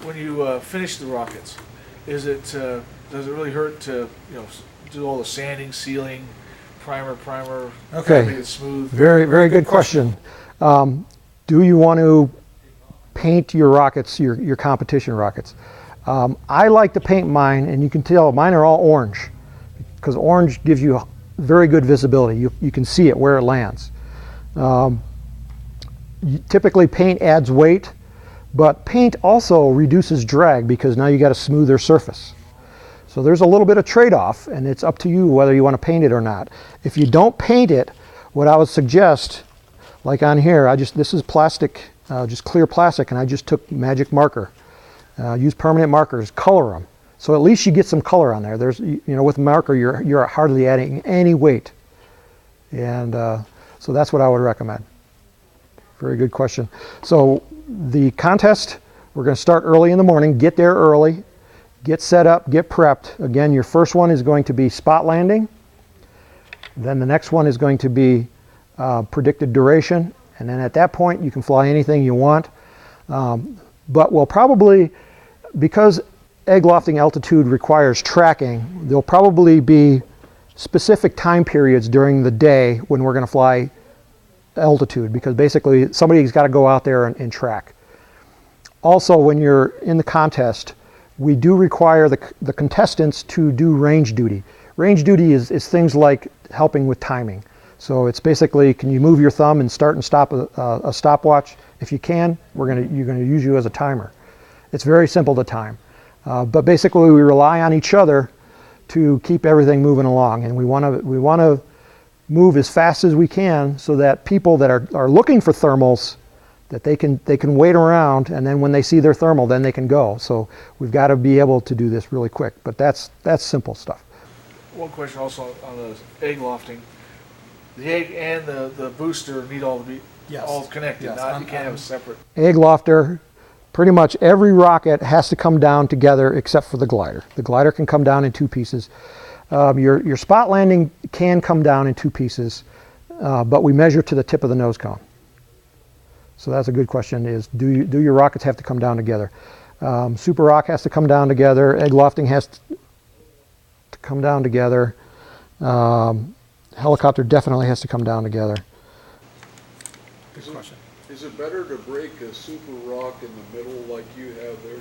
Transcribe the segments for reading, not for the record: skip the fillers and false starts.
when you finish the rockets, is it does it really hurt to do all the sanding, sealing, primer, Okay. make it smooth? Very good question. Do you want to paint your rockets, your competition rockets? I like to paint mine, and you can tell mine are all orange, because orange gives you very good visibility. You can see it where it lands. Typically paint adds weight, but paint also reduces drag because now you got a smoother surface. So there's a little bit of trade-off, and it's up to you whether you want to paint it or not. If you don't paint it, what I would suggest, like on here, this is plastic, just clear plastic, and I just took magic marker. Use permanent markers, color them. So at least you get some color on there. With marker, you're hardly adding any weight. And so that's what I would recommend. Very good question. So the contest, we're going to start early in the morning. Get there early. Get set up, get prepped. Again, your first one is going to be spot landing. Then the next one is going to be predicted duration. And then at that point, you can fly anything you want. But we'll probably, because egg lofting altitude requires tracking, there'll probably be specific time periods during the day when we're going to fly altitude, because basically somebody's got to go out there and track. Also, when you're in the contest, we do require the contestants to do range duty. Range duty is things like helping with timing. So it's basically, can you move your thumb and start and stop a stopwatch? If you can, you're going to use you as a timer. It's very simple to time. But basically we rely on each other to keep everything moving along, and we want to move as fast as we can so that people that are looking for thermals, that they can wait around, and then when they see their thermal, then they can go. So we've got to be able to do this really quick, but that's simple stuff. One question also on the egg lofting. The egg and the booster need all to be all connected. Yes. You can't have a separate. Egg lofter, pretty much every rocket has to come down together except for the glider. The glider can come down in two pieces. Your spot landing can come down in two pieces, but we measure to the tip of the nose cone. So that's a good question, is do your rockets have to come down together? Super Rock has to come down together. Egg lofting has to come down together. Helicopter definitely has to come down together. Is it better to break a Super Rock in the middle like you have there?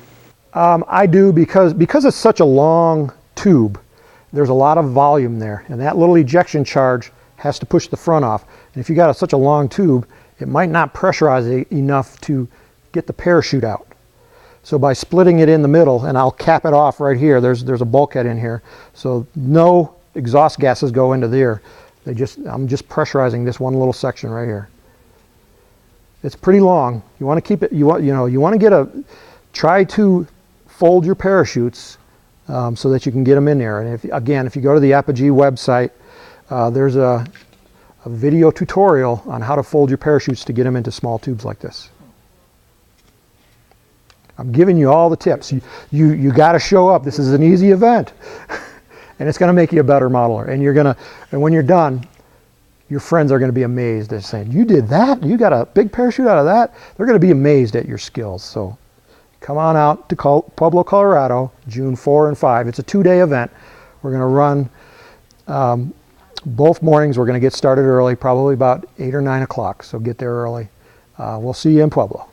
I do, because it's such a long tube, there's a lot of volume there, and that little ejection charge has to push the front off. And if you got such a long tube, it might not pressurize it enough to get the parachute out. So by splitting it in the middle, and I'll cap it off right here, there's a bulkhead in here, so no exhaust gases go into there. I'm just pressurizing this one little section right here. It's pretty long. You want to keep it. You want to try to fold your parachutes so that you can get them in there. And if you go to the Apogee website, there's a video tutorial on how to fold your parachutes to get them into small tubes like this. I'm giving you all the tips. You got to show up. This is an easy event, and it's going to make you a better modeler. And when you're done, your friends are going to be amazed. They're saying, "You did that? You got a big parachute out of that?" They're going to be amazed at your skills. So come on out to Pueblo, Colorado, June 4 and 5. It's a 2-day event. We're going to run both mornings. We're going to get started early, probably about 8 or 9 o'clock. So get there early. We'll see you in Pueblo.